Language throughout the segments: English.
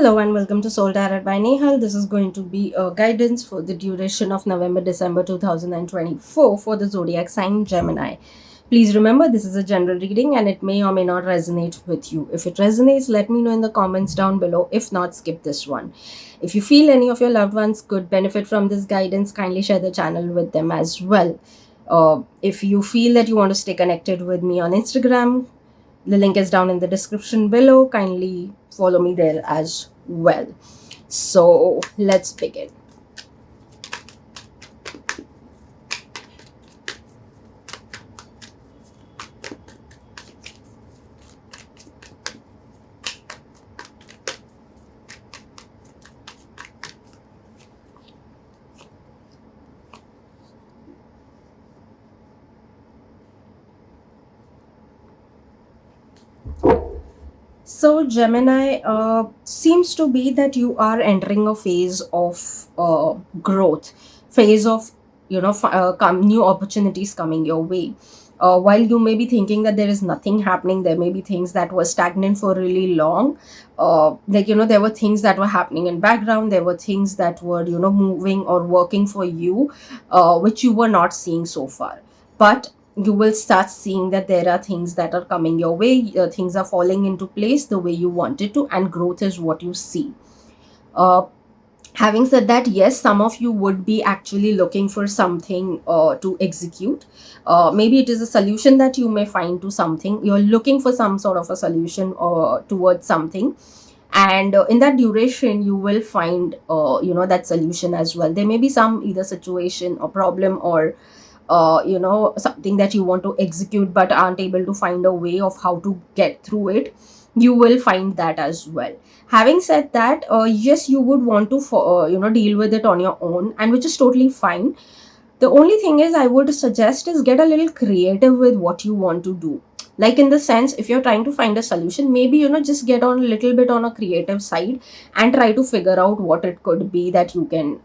Hello and welcome to Soul Tarot by Nehal. This is going to be a guidance for the duration of November-December 2024 for the zodiac sign Gemini. Please remember this is a general reading and it may or may not resonate with you. If it resonates, let me know in the comments down below. If not, skip this one. If you feel any of your loved ones could benefit from this guidance, kindly share the channel with them as well. If you feel that you want to stay connected with me on Instagram, the link is down in the description below. Kindly follow me there as well. So let's begin. So Gemini seems to be that you are entering a phase of growth, phase of new opportunities coming your way. While you may be thinking that there is nothing happening, there may be things that were stagnant for really long. There were things that were happening in background. There were things that were moving or working for you, which you were not seeing so far. But you will start seeing that there are things that are coming your way, things are falling into place the way you wanted to, and growth is what you see. uh, Having said that, yes, some of you would be actually looking for something to execute. Maybe it is a solution that you may find to something. You're looking for some sort of a solution towards something, and in that duration you will find that solution as well. There may be some either situation or problem or something that you want to execute but aren't able to find a way of how to get through it. You will find that as well. Having said that, yes, you would want to deal with it on your own, and which is totally fine. The only thing is I would suggest is get a little creative with what you want to do. Like, in the sense, if you're trying to find a solution, maybe just get on a little bit on a creative side and try to figure out what it could be that you can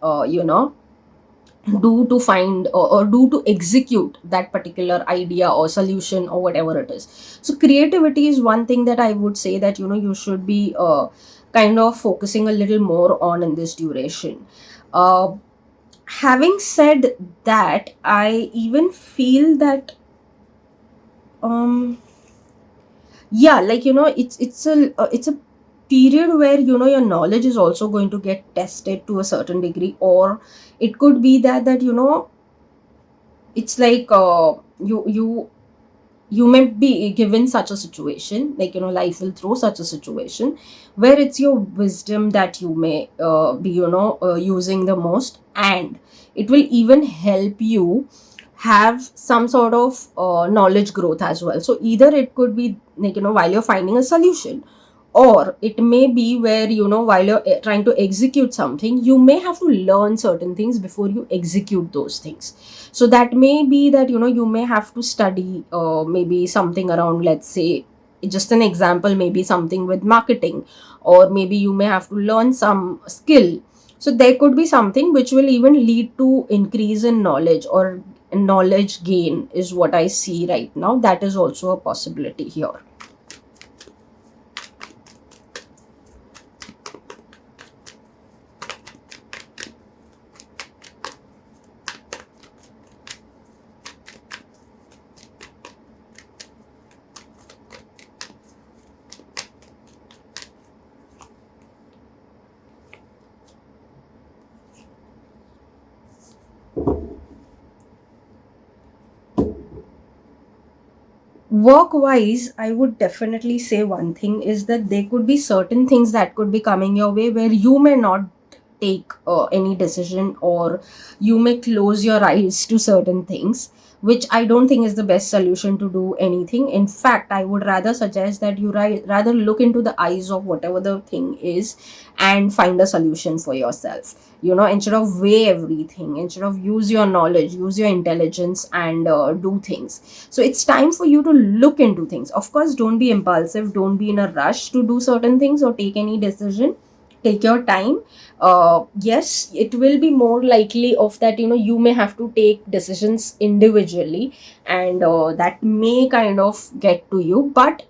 do to find or do to execute that particular idea or solution or whatever it is. So creativity is one thing that I would say that you should be kind of focusing a little more on in this duration. Having said that, I even feel that um yeah, like, it's a period where your knowledge is also going to get tested to a certain degree. Or it could be that it's like you may be given such a situation, like, life will throw such a situation where it's your wisdom that you may be using the most, and it will even help you have some sort of knowledge growth as well. So either it could be like, while you're finding a solution, or it may be where while you're trying to execute something, you may have to learn certain things before you execute those things. So that may be that you may have to study maybe something around, let's say, just an example, maybe something with marketing, or maybe you may have to learn some skill. So there could be something which will even lead to increase in knowledge, or knowledge gain is what I see right now. That is also a possibility here. Work wise, I would definitely say one thing is that there could be certain things that could be coming your way where you may not take any decision, or you may close your eyes to certain things, which I don't think is the best solution to do anything. In fact, I would rather suggest that you rather look into the eyes of whatever the thing is and find a solution for yourself. Instead of weigh everything, instead of use your knowledge, use your intelligence, and do things. So it's time for you to look into things. Of course, don't be impulsive, don't be in a rush to do certain things or take any decision. Take your time. Yes, it will be more likely of that you may have to take decisions individually, and that may kind of get to you. But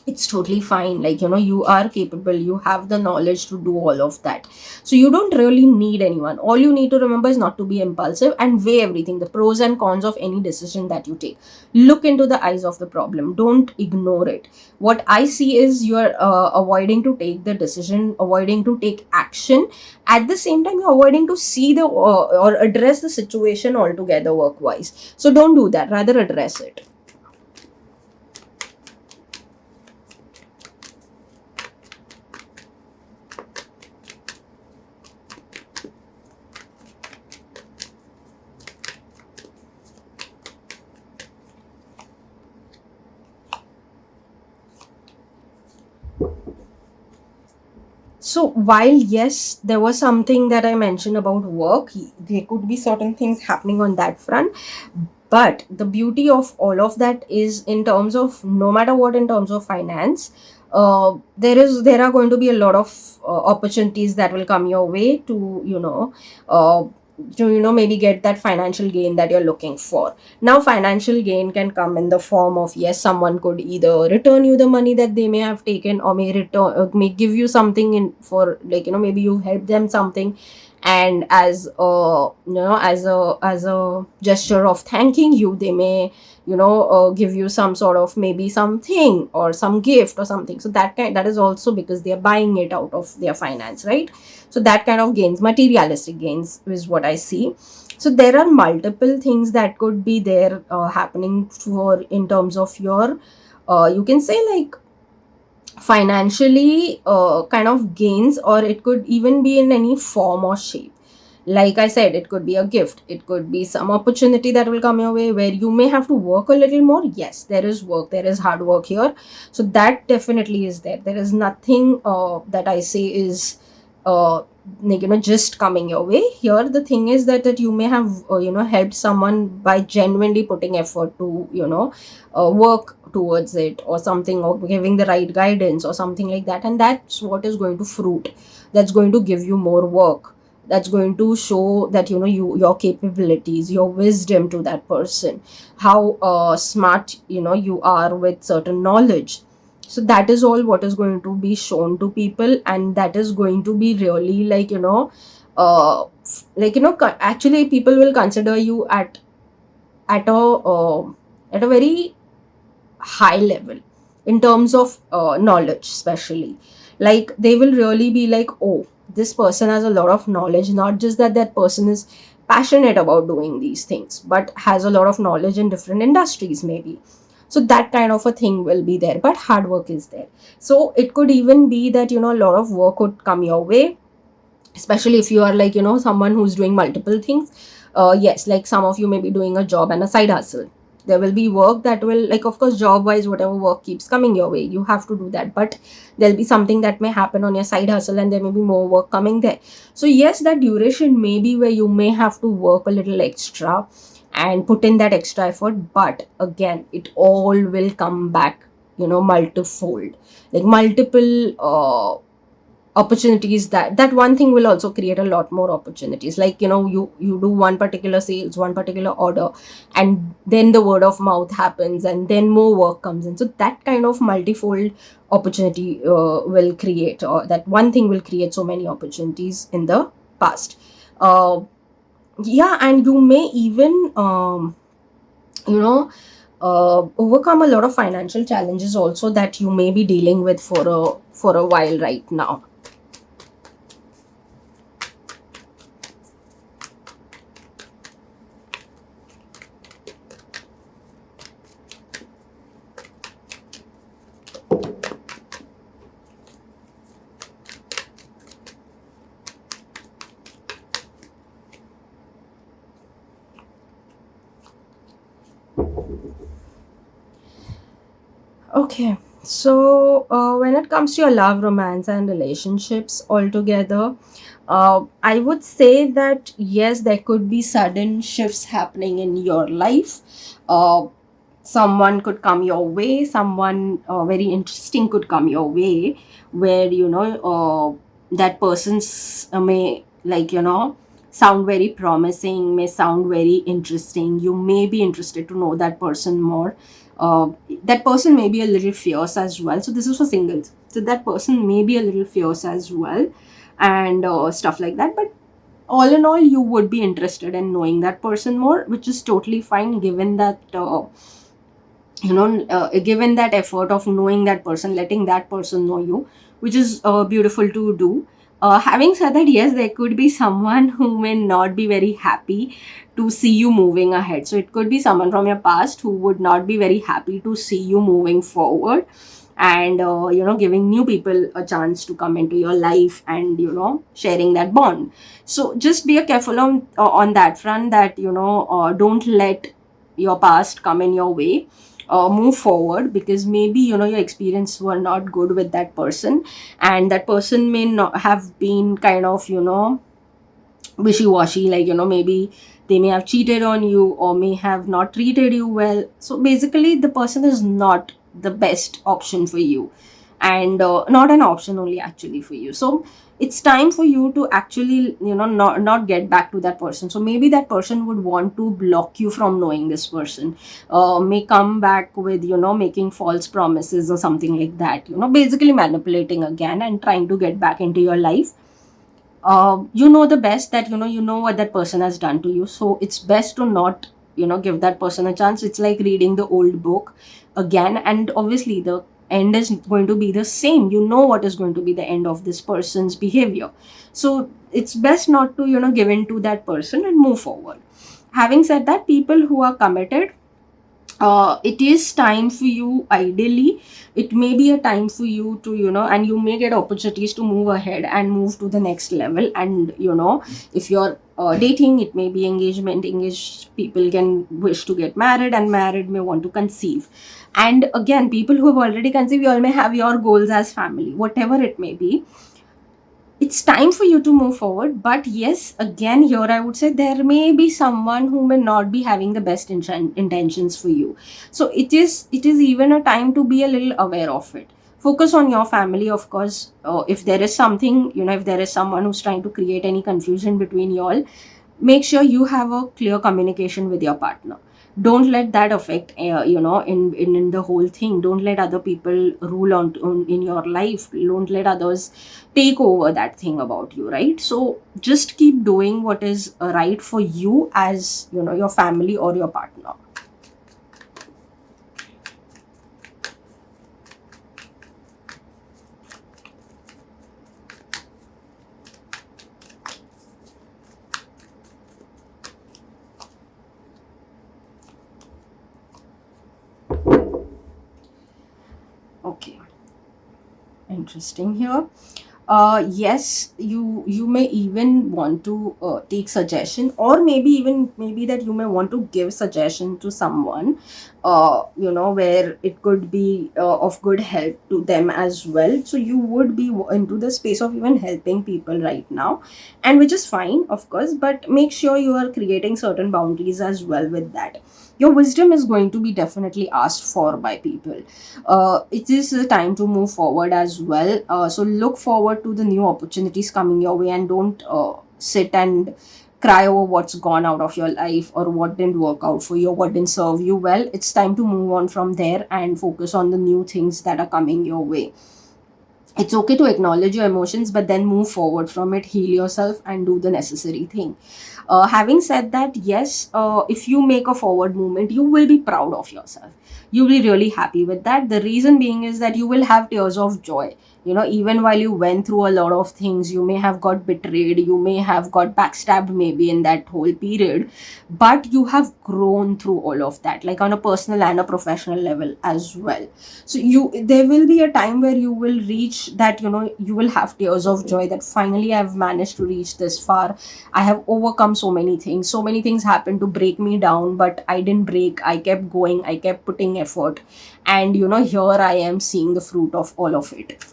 it's totally fine. Like, you are capable, you have the knowledge to do all of that. So you don't really need anyone. All you need to remember is not to be impulsive, and weigh everything, the pros and cons of any decision that you take. Look into the eyes of the problem, don't ignore it. What I see is you're avoiding to take the decision, avoiding to take action. At the same time, you're avoiding to see the or address the situation altogether work wise. So don't do that, rather address it. So while yes, there was something that I mentioned about work, there could be certain things happening on that front. But the beauty of all of that is, in terms of, no matter what, in terms of finance, there are going to be a lot of opportunities that will come your way to, uh, maybe get that financial gain that you're looking for. Now, financial gain can come in the form of, yes, someone could either return you the money that they may have taken, or may return, may give you something in for, like, maybe you've helped them something, and as a, as a gesture of thanking you, they may, give you some sort of, maybe something or some gift or something. So that is also because they are buying it out of their finance, right? So that kind of gains, materialistic gains, is what I see. So there are multiple things that could be there happening for, in terms of your, you can say, like, financially kind of gains, or it could even be in any form or shape. Like I said, it could be a gift, it could be some opportunity that will come your way where you may have to work a little more. Yes, there is work, there is hard work here. So that definitely is there. There is nothing that I say is like, just coming your way. Here the thing is that you may have helped someone by genuinely putting effort to, work towards it or something, or giving the right guidance or something like that, and that's what is going to fruit. That's going to give you more work. That's going to show that, your capabilities, your wisdom to that person, how smart, you are with certain knowledge. So that is all what is going to be shown to people, and that is going to be really, like, actually people will consider you at a at a very high level, in terms of knowledge especially. Like, they will really be like, oh, this person has a lot of knowledge. Not just that that person is passionate about doing these things, but has a lot of knowledge in different industries maybe. So that kind of a thing will be there, but hard work is there. So it could even be that, a lot of work could come your way, especially if you are, like, someone who's doing multiple things. Yes, like, some of you may be doing a job and a side hustle. There will be work that will, like, of course, job wise, whatever work keeps coming your way, you have to do that, but there'll be something that may happen on your side hustle, and there may be more work coming there. So yes, that duration may be where you may have to work a little extra and put in that extra effort, but again, it all will come back, multifold. Like, multiple opportunities. That one thing will also create a lot more opportunities. Like, you do one particular sales, one particular order, and then the word of mouth happens, and then more work comes in. So that kind of multifold opportunity will create, or that one thing will create so many opportunities in the past. uh, yeah, and you may even you know overcome a lot of financial challenges also that you may be dealing with for a while right now. Okay, so when it comes to your love, romance, and relationships altogether, I would say that yes, there could be sudden shifts happening in your life. Uh, Someone could come your way, someone very interesting could come your way, where that person's may, like, sound very promising, may sound very interesting. You may be interested to know that person more. uh, that person may be a little fierce as well. So this is for singles, so that person may be a little fierce as well, and stuff like that. But all in all, you would be interested in knowing that person more, which is totally fine, given that given that effort of knowing that person, letting that person know you, which is beautiful to do. Having said that, yes, there could be someone who may not be very happy to see you moving ahead. So it could be someone from your past who would not be very happy to see you moving forward, and giving new people a chance to come into your life, and sharing that bond. So just be careful on that front, that don't let your past come in your way. Move forward, because maybe your experience were not good with that person, and that person may not have been kind of wishy-washy, like maybe they may have cheated on you, or may have not treated you well. So basically the person is not the best option for you, and not an option only actually for you. So it's time for you to actually not get back to that person. So maybe that person would want to block you from knowing this person, may come back with making false promises or something like that, basically manipulating again and trying to get back into your life. You know the best, that you know what that person has done to you, so it's best to not give that person a chance. It's like reading the old book again, and obviously the end is going to be the same. You know what is going to be the end of this person's behavior, so it's best not to give in to that person and move forward. Having said that, people who are committed, it is time for you, ideally it may be a time for you to and you may get opportunities to move ahead and move to the next level. And if you're dating, it may be engagement. Engaged people can wish to get married, and married may want to conceive. And again, people who have already conceived, you all may have your goals as family, whatever it may be. It's time for you to move forward. But yes, again, here I would say there may be someone who may not be having the best intentions for you. So it is even a time to be a little aware of it. Focus on your family, of course. If there is something, if there is someone who's trying to create any confusion between you all, make sure you have a clear communication with your partner. Don't let that affect in the whole thing. Don't let other people rule on in your life. Don't let others take over that thing about you, right? So just keep doing what is right for you, as your family or your partner. Okay, interesting here. Yes, you may even want to take suggestion, or maybe that you may want to give suggestion to someone, where it could be of good help to them as well. So you would be into the space of even helping people right now, and which is fine, of course, but make sure you are creating certain boundaries as well with that. Your wisdom is going to be definitely asked for by people. It is the time to move forward as well. So look forward to the new opportunities coming your way, and don't sit and cry over what's gone out of your life, or what didn't work out for you, or what didn't serve you well. It's time to move on from there and focus on the new things that are coming your way. It's okay to acknowledge your emotions, but then move forward from it, heal yourself, and do the necessary thing. Having said that, yes, if you make a forward movement, you will be proud of yourself. You will be really happy with that. The reason being is that you will have tears of joy. Even while you went through a lot of things, you may have got betrayed, you may have got backstabbed maybe in that whole period, but you have grown through all of that, like on a personal and a professional level as well. So there will be a time where you will reach that, you will have tears of joy, that finally I've managed to reach this far. I have overcome so many things. So many things happened to break me down, but I didn't break. I kept going. I kept putting effort. And, here I am seeing the fruit of all of it.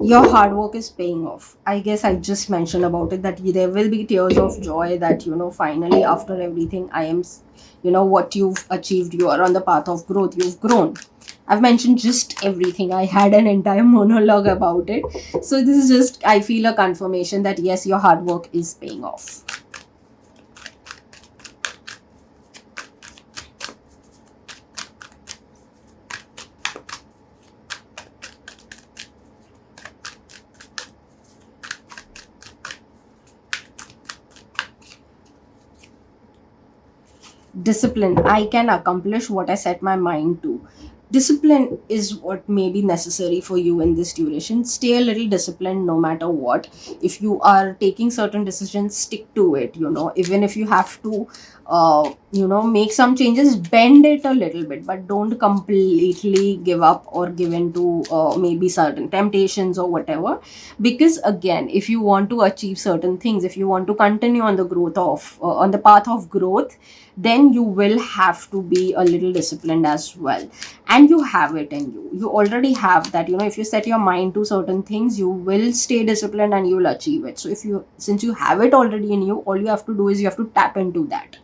Your hard work is paying off. I guess I just mentioned about it, that there will be tears of joy, that finally, after everything, what you've achieved, you are on the path of growth, you've grown. I've mentioned just everything. I had an entire monologue about it. So this is just, I feel, a confirmation that yes, your hard work is paying off. Discipline. I can accomplish what I set my mind to. Discipline is what may be necessary for you in this duration. Stay a little disciplined no matter what. If you are taking certain decisions, stick to it. Even if you have to make some changes, bend it a little bit, but don't completely give up or give in to maybe certain temptations or whatever. Because again, if you want to achieve certain things, if you want to continue on the growth of on the path of growth, then you will have to be a little disciplined as well. And you have it in you. You already have that. If you set your mind to certain things, you will stay disciplined and you will achieve it. So since you have it already in you, all you have to do is you have to tap into that.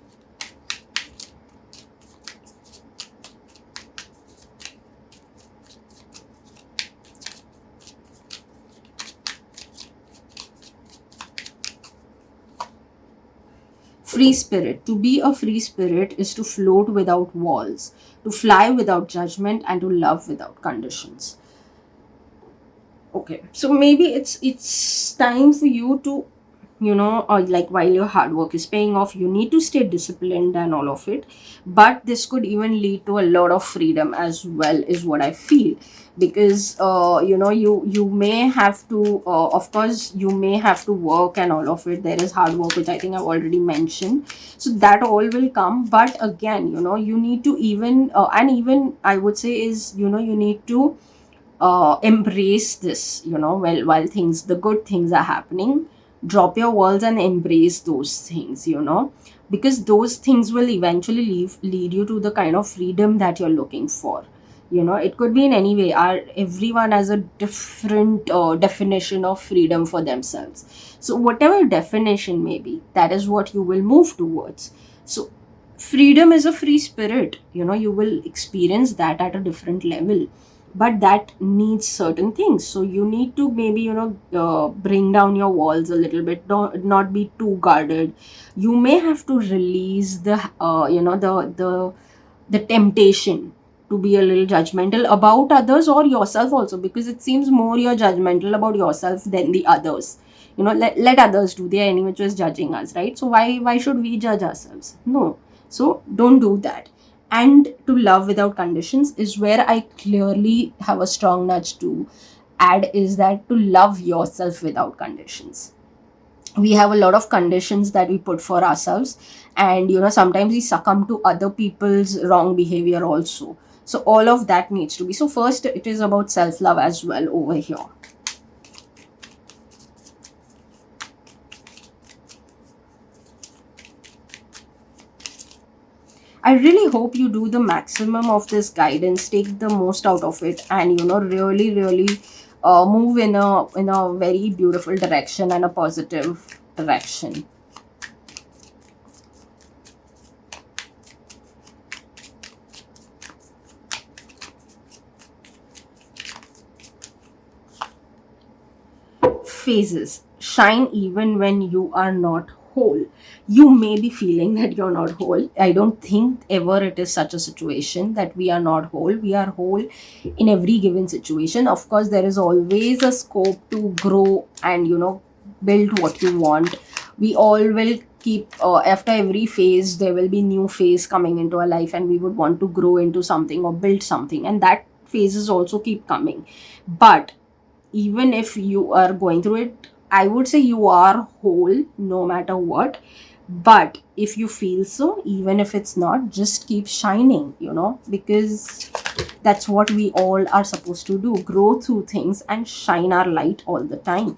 Free spirit. To be a free spirit is to float without walls, to fly without judgment, and to love without conditions. Okay, so maybe it's time for you to, or like, while your hard work is paying off, you need to stay disciplined and all of it. But this could even lead to a lot of freedom as well, is what I feel. Because you may have to, of course, you may have to work and all of it. There is hard work, which I think I've already mentioned. So that all will come. But again, you need to even and even I would say is, you need to embrace this, while things, the good things are happening. Drop your walls and embrace those things, because those things will eventually lead you to the kind of freedom that you're looking for. It could be in any way. Everyone has a different definition of freedom for themselves. So whatever definition may be, that is what you will move towards. So freedom is a free spirit. You will experience that at a different level, but that needs certain things. So you need to maybe, bring down your walls a little bit. Don't not be too guarded. You may have to release the the temptation to be a little judgmental about others or yourself also, because it seems more you're judgmental about yourself than the others. Let others do. They are anyway just judging us, right? So why should we judge ourselves? No. So don't do that. And to love without conditions is where I clearly have a strong nudge to add, is that to love yourself without conditions. We have a lot of conditions that we put for ourselves, and sometimes we succumb to other people's wrong behavior also. So all of that needs to be. So first, it is about self love as well over here. I really hope you do the maximum of this guidance, take the most out of it, and really, really move in a very beautiful direction and a positive direction. Phases. Shine even when you are not whole. You may be feeling that you're not whole. I don't think ever it is such a situation that we are not whole. We are whole in every given situation. Of course, there is always a scope to grow and build what you want. We all will keep, after every phase there will be new phase coming into our life, and we would want to grow into something or build something, and that phases also keep coming. But even if you are going through it, I would say you are whole no matter what. But if you feel so, even if it's not, just keep shining, because that's what we all are supposed to do: grow through things and shine our light all the time.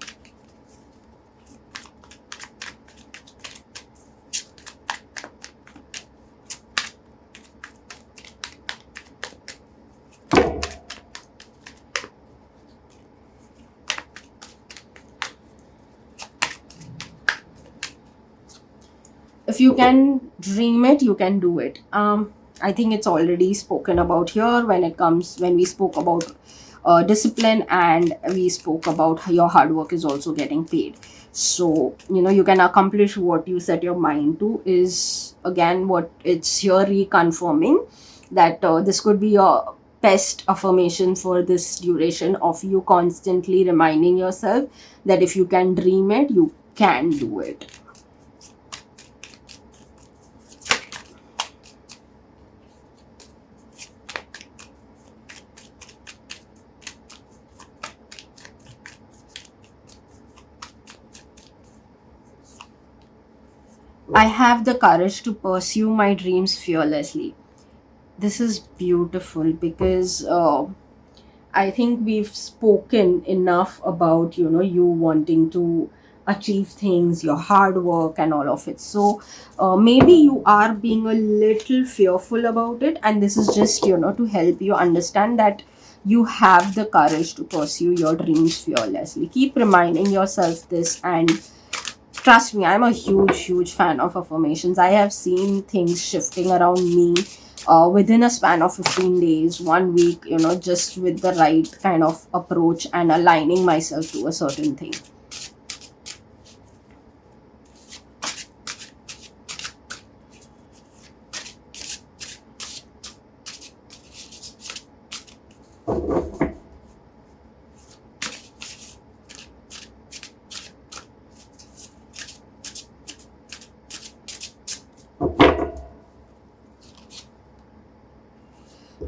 if you can dream it, you can do it. I think it's already spoken about here when we spoke about discipline, and we spoke about how your hard work is also getting paid. So you can accomplish what you set your mind to, is again what it's here reconfirming that this could be your best affirmation for this duration of you constantly reminding yourself that if you can dream it, you can do it. I have the courage to pursue my dreams fearlessly. This is beautiful because I think we've spoken enough about you wanting to achieve things, your hard work, and all of it. So maybe you are being a little fearful about it, and this is just to help you understand that you have the courage to pursue your dreams fearlessly. Keep reminding yourself this, and trust me, I'm a huge fan of affirmations. I have seen things shifting around me within a span of 15 days, 1 week, just with the right kind of approach and aligning myself to a certain thing.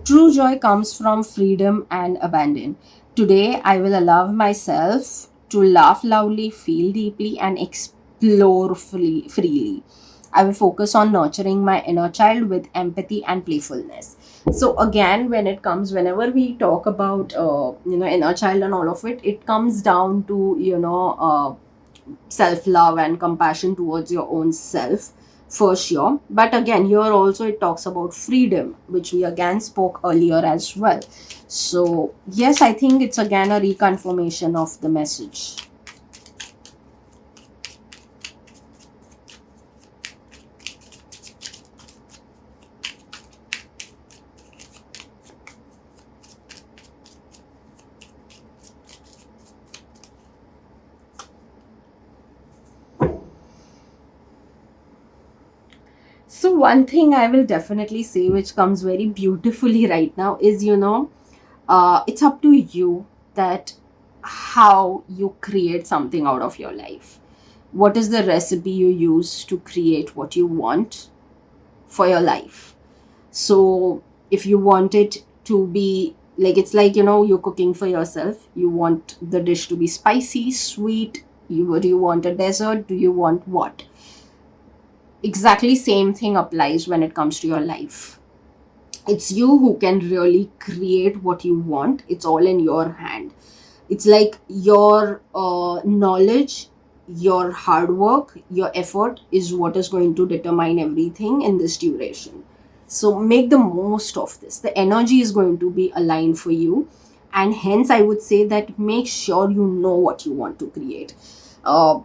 True joy comes from freedom and abandon. Today, I will allow myself to laugh loudly, feel deeply, and explore freely. I will focus on nurturing my inner child with empathy and playfulness. So again, whenever we talk about inner child and all of it, it comes down to self love and compassion towards your own self, for sure. But again, here also it talks about freedom, which we again spoke earlier as well. So yes, I think it's again a reconfirmation of the message. So one thing I will definitely say, which comes very beautifully right now, is it's up to you that how you create something out of your life. What is the recipe you use to create what you want for your life? So if you want it to be like, it's like you're cooking for yourself. You want the dish to be spicy, sweet. Do you want a dessert? Do you want what? Exactly same thing applies when it comes to your life. It's you who can really create what you want. It's all in your hand. It's like your knowledge, your hard work, your effort is what is going to determine everything in this duration. So make the most of this. The energy is going to be aligned for you, and hence I would say that make sure you know what you want to create.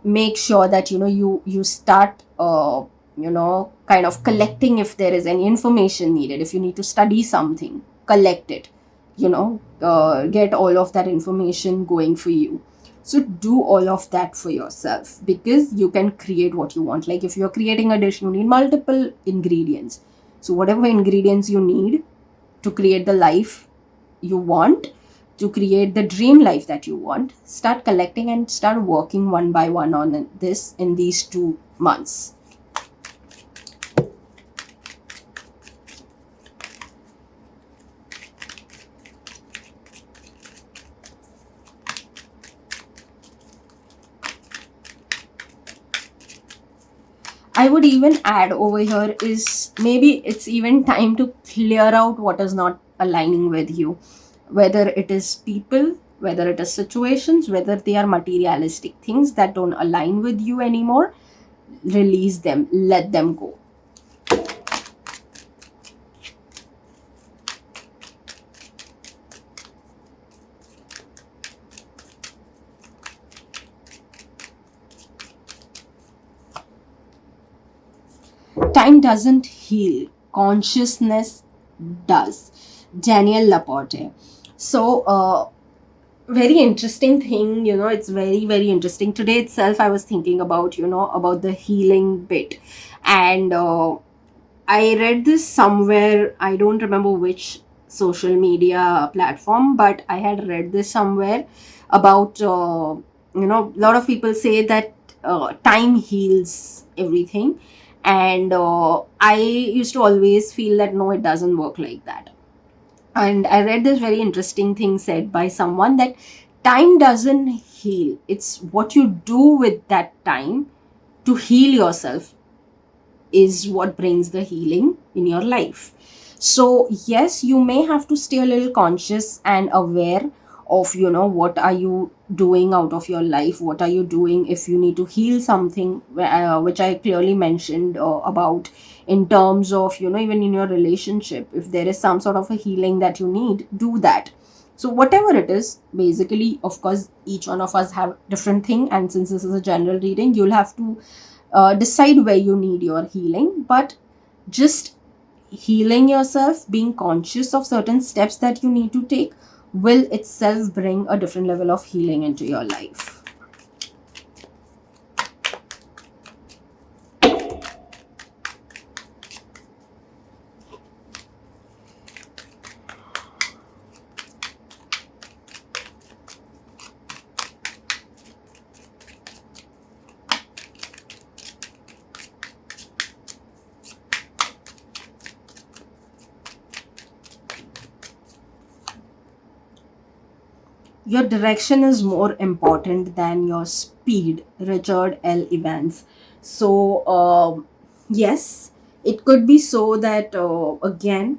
Make sure that you start kind of collecting if there is any information needed. If you need to study something, collect it. Get all of that information going for you. So do all of that for yourself, because you can create what you want. Like if you're creating a dish, you need multiple ingredients. So whatever ingredients you need to create the life you want, to create the dream life that you want, start collecting and start working one by one on this in these 2 months. I would even add over here is maybe it's even time to clear out what is not aligning with you, whether it is people, whether it is situations, whether they are materialistic things that don't align with you anymore. Release them, let them go. Time doesn't heal, consciousness does. Daniel Laporte. So, very interesting thing, it's very, very interesting. Today itself, I was thinking about, about the healing bit. And I read this somewhere, I don't remember which social media platform, but I had read this somewhere about, a lot of people say that time heals everything. And I used to always feel that no, it doesn't work like that. And I read this very interesting thing said by someone that time doesn't heal, it's what you do with that time to heal yourself is what brings the healing in your life. So yes, you may have to stay a little conscious and aware of, what are you doing out of your life, what are you doing if you need to heal something, which I clearly mentioned about, in terms of, even in your relationship, if there is some sort of a healing that you need, do that. So whatever it is, basically, of course, each one of us have different thing, and since this is a general reading, you'll have to decide where you need your healing. But just healing yourself, being conscious of certain steps that you need to take, will itself bring a different level of healing into your life. Your direction is more important than your speed. Richard L. Evans. So, yes, it could be so that, again,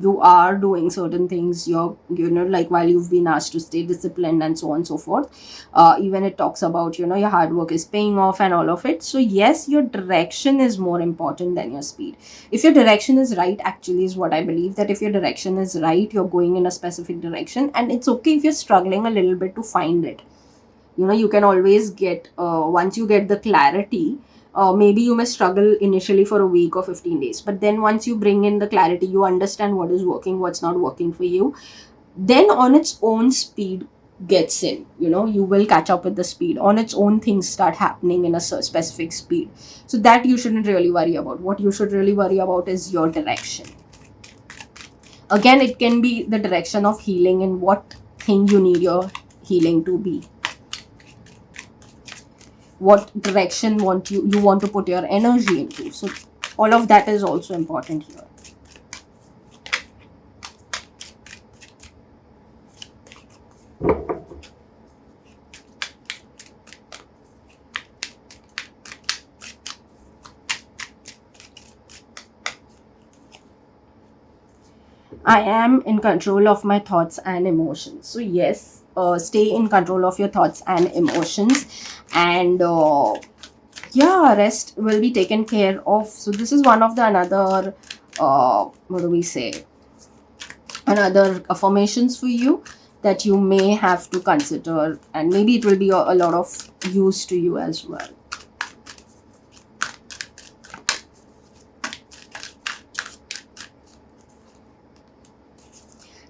you are doing certain things, like while you've been asked to stay disciplined and so on and so forth. Even it talks about, your hard work is paying off and all of it. So, yes, your direction is more important than your speed. If your direction is right, actually, is what I believe, that if your direction is right, you're going in a specific direction, and it's okay if you're struggling a little bit to find it. You can always get, once you get the clarity, maybe you may struggle initially for a week or 15 days, but then once you bring in the clarity, you understand what is working, what's not working for you, then on its own speed gets in, you will catch up with the speed on its own. Things start happening in a specific speed. So that you shouldn't really worry about. What you should really worry about is your direction. Again, it can be the direction of healing, and what thing you need your healing to be, what direction you want to put your energy into. So all of that is also important here. I am in control of my thoughts and emotions. So yes, stay in control of your thoughts and emotions, and yeah, rest will be taken care of. So this is one of the another, what do we say, another affirmations for you that you may have to consider, and maybe it will be a lot of use to you as well.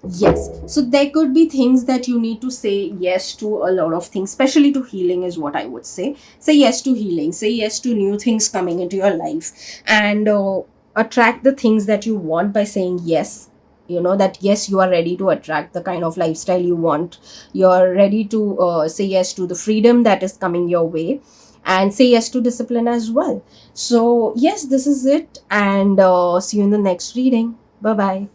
Yes, so there could be things that you need to say yes to, a lot of things, especially to healing, is what I would say. Say yes to healing, say yes to new things coming into your life, and attract the things that you want by saying yes. That yes, you are ready to attract the kind of lifestyle you want. You're ready to say yes to the freedom that is coming your way, and say yes to discipline as well. So, yes, this is it, and see you in the next reading. Bye bye.